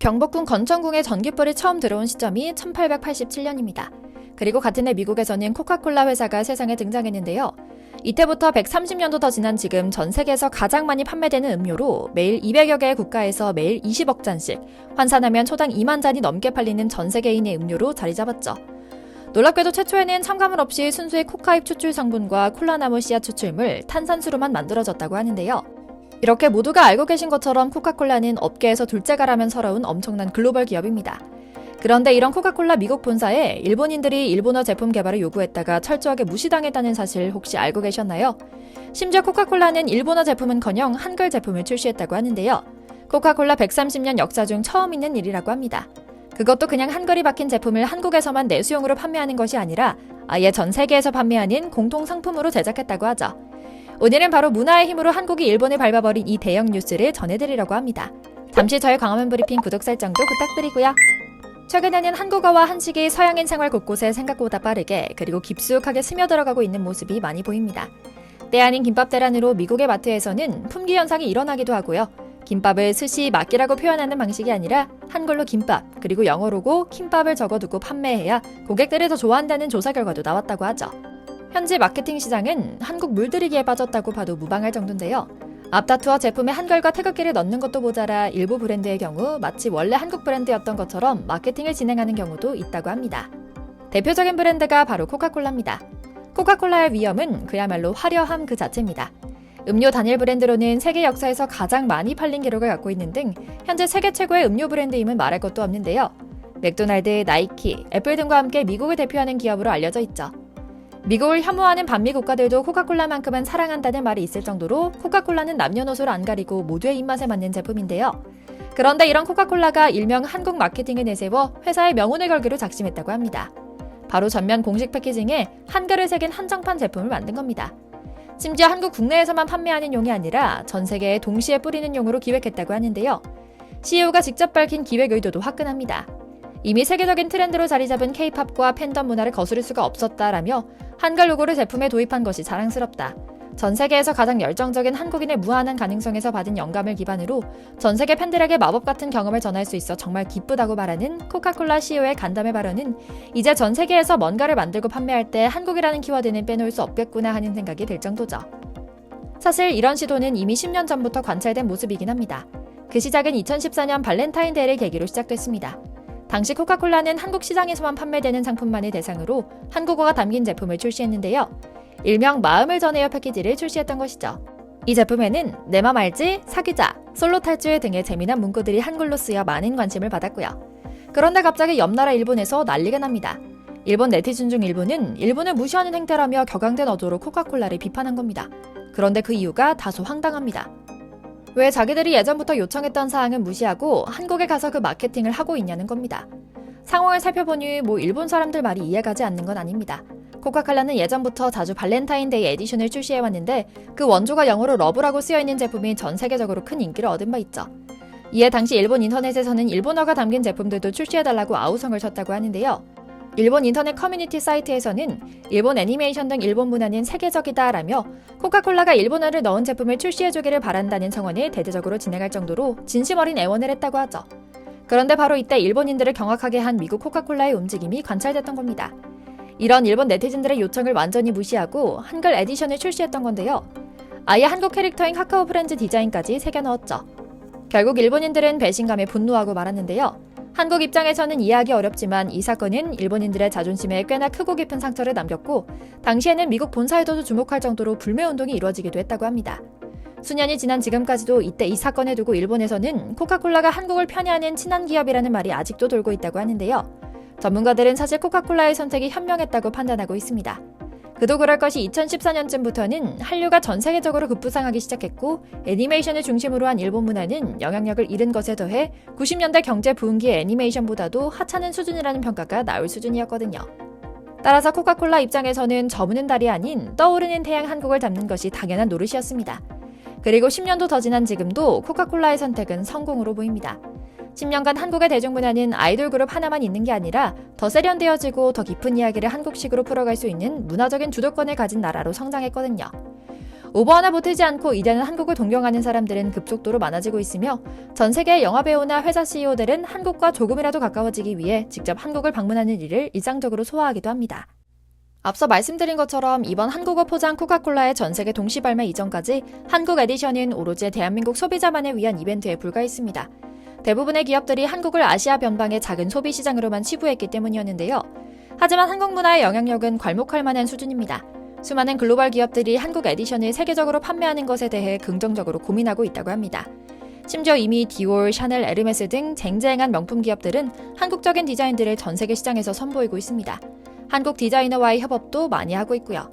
경복궁 건천궁에 전기불이 처음 들어온 시점이 1887년입니다. 그리고 같은 해 미국에서는 코카콜라 회사가 세상에 등장했는데요. 이때부터 130년도 더 지난 지금 전 세계에서 가장 많이 판매되는 음료로 매일 200여 개의 국가에서 매일 20억 잔씩, 환산하면 초당 2만 잔이 넘게 팔리는 전 세계인의 음료로 자리 잡았죠. 놀랍게도 최초에는 첨가물 없이 순수의 코카잎 추출 성분과 콜라나무 씨앗 추출물, 탄산수로만 만들어졌다고 하는데요. 이렇게 모두가 알고 계신 것처럼 코카콜라는 업계에서 둘째가라면 서러운 엄청난 글로벌 기업입니다. 그런데 이런 코카콜라 미국 본사에 일본인들이 일본어 제품 개발을 요구했다가 철저하게 무시당했다는 사실 혹시 알고 계셨나요? 심지어 코카콜라는 일본어 제품은커녕 한글 제품을 출시했다고 하는데요. 코카콜라 130년 역사 중 처음 있는 일이라고 합니다. 그것도 그냥 한글이 박힌 제품을 한국에서만 내수용으로 판매하는 것이 아니라 아예 전 세계에서 판매하는 공통 상품으로 제작했다고 하죠. 오늘은 바로 문화의 힘으로 한국이 일본을 밟아버린 이 대형 뉴스를 전해드리려고 합니다. 잠시 저의 광화문 브리핑 구독 설정도 부탁드리고요. 최근에는 한국어와 한식이 서양인 생활 곳곳에 생각보다 빠르게 그리고 깊숙하게 스며들어가고 있는 모습이 많이 보입니다. 때 아닌 김밥 대란으로 미국의 마트에서는 품귀 현상이 일어나기도 하고요. 김밥을 스시 막기라고 표현하는 방식이 아니라 한글로 김밥, 그리고 영어로고 킴밥을 적어두고 판매해야 고객들이 더 좋아한다는 조사 결과도 나왔다고 하죠. 현지 마케팅 시장은 한국 물들이기에 빠졌다고 봐도 무방할 정도인데요. 앞다투어 제품에 한글과 태극기를 넣는 것도 모자라 일부 브랜드의 경우 마치 원래 한국 브랜드였던 것처럼 마케팅을 진행하는 경우도 있다고 합니다. 대표적인 브랜드가 바로 코카콜라입니다. 코카콜라의 위엄은 그야말로 화려함 그 자체입니다. 음료 단일 브랜드로는 세계 역사에서 가장 많이 팔린 기록을 갖고 있는 등 현재 세계 최고의 음료 브랜드임은 말할 것도 없는데요. 맥도날드, 나이키, 애플 등과 함께 미국을 대표하는 기업으로 알려져 있죠. 미국을 혐오하는 반미 국가들도 코카콜라만큼은 사랑한다는 말이 있을 정도로 코카콜라는 남녀노소를 안 가리고 모두의 입맛에 맞는 제품인데요. 그런데 이런 코카콜라가 일명 한국 마케팅을 내세워 회사의 명운을 걸기로 작심했다고 합니다. 바로 전면 공식 패키징에 한글을 새긴 한정판 제품을 만든 겁니다. 심지어 한국 국내에서만 판매하는 용이 아니라 전 세계에 동시에 뿌리는 용으로 기획했다고 하는데요. CEO가 직접 밝힌 기획 의도도 화끈합니다. 이미 세계적인 트렌드로 자리 잡은 K-팝과 팬덤 문화를 거스를 수가 없었다라며 한글 로고를 제품에 도입한 것이 자랑스럽다. 전 세계에서 가장 열정적인 한국인의 무한한 가능성에서 받은 영감을 기반으로 전 세계 팬들에게 마법 같은 경험을 전할 수 있어 정말 기쁘다고 말하는 코카콜라 CEO의 간담회 발언은 이제 전 세계에서 뭔가를 만들고 판매할 때 한국이라는 키워드는 빼놓을 수 없겠구나 하는 생각이 들 정도죠. 사실 이런 시도는 이미 10년 전부터 관찰된 모습이긴 합니다. 그 시작은 2014년 발렌타인데이를 계기로 시작됐습니다. 당시 코카콜라는 한국 시장에서만 판매되는 상품만을 대상으로 한국어가 담긴 제품을 출시했는데요. 일명 마음을 전해요 패키지를 출시했던 것이죠. 이 제품에는 내 맘 알지? 사귀자, 솔로 탈출 등의 재미난 문구들이 한글로 쓰여 많은 관심을 받았고요. 그런데 갑자기 옆나라 일본에서 난리가 납니다. 일본 네티즌 중 일부는 일본을 무시하는 행태라며 격앙된 어조로 코카콜라를 비판한 겁니다. 그런데 그 이유가 다소 황당합니다. 왜 자기들이 예전부터 요청했던 사항은 무시하고 한국에 가서 그 마케팅을 하고 있냐는 겁니다. 상황을 살펴보니 일본 사람들 말이 이해가지 않는 건 아닙니다. 코카콜라는 예전부터 자주 발렌타인데이 에디션을 출시해왔는데 그 원조가 영어로 러브라고 쓰여있는 제품이 전 세계적으로 큰 인기를 얻은 바 있죠. 이에 당시 일본 인터넷에서는 일본어가 담긴 제품들도 출시해달라고 아우성을 쳤다고 하는데요. 일본 인터넷 커뮤니티 사이트에서는 일본 애니메이션 등 일본 문화는 세계적이다라며 코카콜라가 일본어를 넣은 제품을 출시해주기를 바란다는 청원을 대대적으로 진행할 정도로 진심 어린 애원을 했다고 하죠. 그런데 바로 이때 일본인들을 경악하게 한 미국 코카콜라의 움직임이 관찰됐던 겁니다. 이런 일본 네티즌들의 요청을 완전히 무시하고 한글 에디션을 출시했던 건데요. 아예 한국 캐릭터인 카카오 프렌즈 디자인까지 새겨 넣었죠. 결국 일본인들은 배신감에 분노하고 말았는데요. 한국 입장에서는 이해하기 어렵지만 이 사건은 일본인들의 자존심에 꽤나 크고 깊은 상처를 남겼고 당시에는 미국 본사에도 주목할 정도로 불매운동이 이루어지기도 했다고 합니다. 수년이 지난 지금까지도 이때 이 사건을 두고 일본에서는 코카콜라가 한국을 편애하는 친한 기업이라는 말이 아직도 돌고 있다고 하는데요. 전문가들은 사실 코카콜라의 선택이 현명했다고 판단하고 있습니다. 그도 그럴 것이 2014년쯤부터는 한류가 전 세계적으로 급부상하기 시작했고 애니메이션을 중심으로 한 일본 문화는 영향력을 잃은 것에 더해 90년대 경제 부흥기의 애니메이션보다도 하찮은 수준이라는 평가가 나올 수준이었거든요. 따라서 코카콜라 입장에서는 저무는 달이 아닌 떠오르는 태양 한국을 담는 것이 당연한 노릇이었습니다. 그리고 10년도 더 지난 지금도 코카콜라의 선택은 성공으로 보입니다. 10년간 한국의 대중문화는 아이돌 그룹 하나만 있는 게 아니라 더 세련되어지고 더 깊은 이야기를 한국식으로 풀어갈 수 있는 문화적인 주도권을 가진 나라로 성장했거든요. 오버 하나 보태지 않고 이제는 한국을 동경하는 사람들은 급속도로 많아지고 있으며 전 세계 영화배우나 회사 CEO들은 한국과 조금이라도 가까워지기 위해 직접 한국을 방문하는 일을 일상적으로 소화하기도 합니다. 앞서 말씀드린 것처럼 이번 한국어 포장 코카콜라의 전세계 동시 발매 이전까지 한국 에디션은 오로지 대한민국 소비자만을 위한 이벤트에 불과했습니다. 대부분의 기업들이 한국을 아시아 변방의 작은 소비 시장으로만 치부했기 때문이었는데요. 하지만 한국 문화의 영향력은 괄목할 만한 수준입니다. 수많은 글로벌 기업들이 한국 에디션을 세계적으로 판매하는 것에 대해 긍정적으로 고민하고 있다고 합니다. 심지어 이미 디올, 샤넬, 에르메스 등 쟁쟁한 명품 기업들은 한국적인 디자인들을 전 세계 시장에서 선보이고 있습니다. 한국 디자이너와의 협업도 많이 하고 있고요.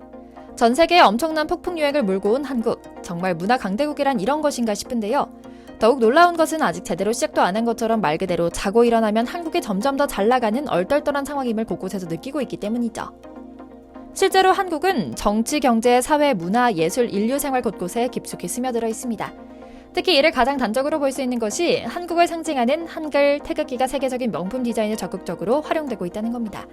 전 세계에 엄청난 폭풍 유행을 몰고 온 한국, 정말 문화 강대국이란 이런 것인가 싶은데요. 더욱 놀라운 것은 아직 제대로 시작도 안 한 것처럼 말 그대로 자고 일어나면 한국이 점점 더 잘 나가는 얼떨떨한 상황임을 곳곳에서 느끼고 있기 때문이죠. 실제로 한국은 정치, 경제, 사회, 문화, 예술, 인류 생활 곳곳에 깊숙이 스며들어 있습니다. 특히 이를 가장 단적으로 볼 수 있는 것이 한국을 상징하는 한글, 태극기가 세계적인 명품 디자인에 적극적으로 활용되고 있다는 겁니다.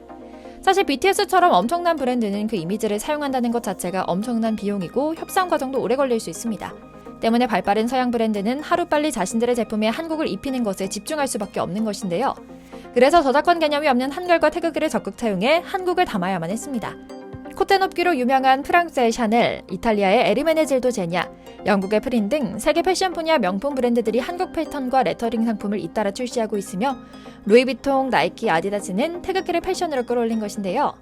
사실 BTS처럼 엄청난 브랜드는 그 이미지를 사용한다는 것 자체가 엄청난 비용이고 협상 과정도 오래 걸릴 수 있습니다. 때문에 발빠른 서양 브랜드는 하루빨리 자신들의 제품에 한국을 입히는 것에 집중할 수밖에 없는 것인데요. 그래서 저작권 개념이 없는 한글과 태극기를 적극 사용해 한국을 담아야만 했습니다. 콧대 높기로 유명한 프랑스의 샤넬, 이탈리아의 에르메네질도 제냐, 영국의 프린 등 세계 패션 분야 명품 브랜드들이 한국 패턴과 레터링 상품을 잇따라 출시하고 있으며 루이비통, 나이키, 아디다스는 태극기를 패션으로 끌어올린 것인데요.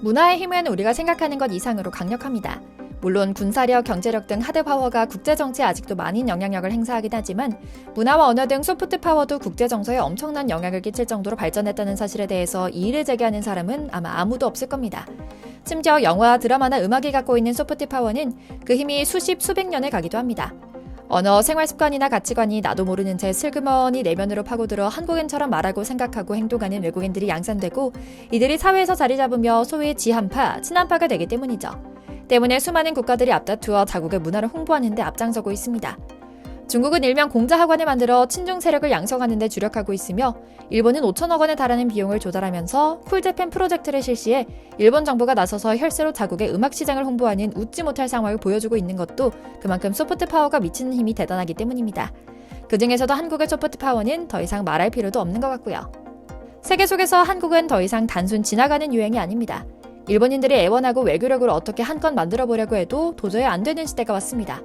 문화의 힘은 우리가 생각하는 것 이상으로 강력합니다. 물론 군사력, 경제력 등 하드파워가 국제정치에 아직도 많은 영향력을 행사하긴 하지만 문화와 언어 등 소프트 파워도 국제정서에 엄청난 영향을 끼칠 정도로 발전했다는 사실에 대해서 이의를 제기하는 사람은 아마 아무도 없을 겁니다. 심지어 영화, 드라마나 음악이 갖고 있는 소프트 파워는 그 힘이 수십, 수백 년을 가기도 합니다. 언어, 생활 습관이나 가치관이 나도 모르는 채 슬그머니 내면으로 파고들어 한국인처럼 말하고 생각하고 행동하는 외국인들이 양산되고 이들이 사회에서 자리 잡으며 소위 지한파, 친한파가 되기 때문이죠. 때문에 수많은 국가들이 앞다투어 자국의 문화를 홍보하는 데 앞장서고 있습니다. 중국은 일명 공자학원을 만들어 친중 세력을 양성하는 데 주력하고 있으며 일본은 5천억 원에 달하는 비용을 조달하면서 쿨재팬 프로젝트를 실시해 일본 정부가 나서서 혈세로 자국의 음악 시장을 홍보하는 웃지 못할 상황을 보여주고 있는 것도 그만큼 소프트 파워가 미치는 힘이 대단하기 때문입니다. 그중에서도 한국의 소프트 파워는 더 이상 말할 필요도 없는 것 같고요. 세계 속에서 한국은 더 이상 단순 지나가는 유행이 아닙니다. 일본인들이 애원하고 외교력으로 어떻게 한껏 만들어보려고 해도 도저히 안 되는 시대가 왔습니다.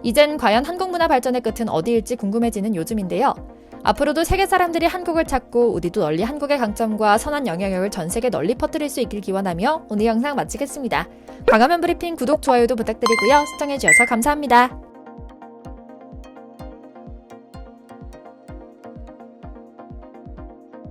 이젠 과연 한국 문화 발전의 끝은 어디일지 궁금해지는 요즘인데요. 앞으로도 세계 사람들이 한국을 찾고 우리도 널리 한국의 강점과 선한 영향력을 전 세계 널리 퍼뜨릴 수 있길 기원하며 오늘 영상 마치겠습니다. 광화문 브리핑 구독, 좋아요도 부탁드리고요. 시청해주셔서 감사합니다.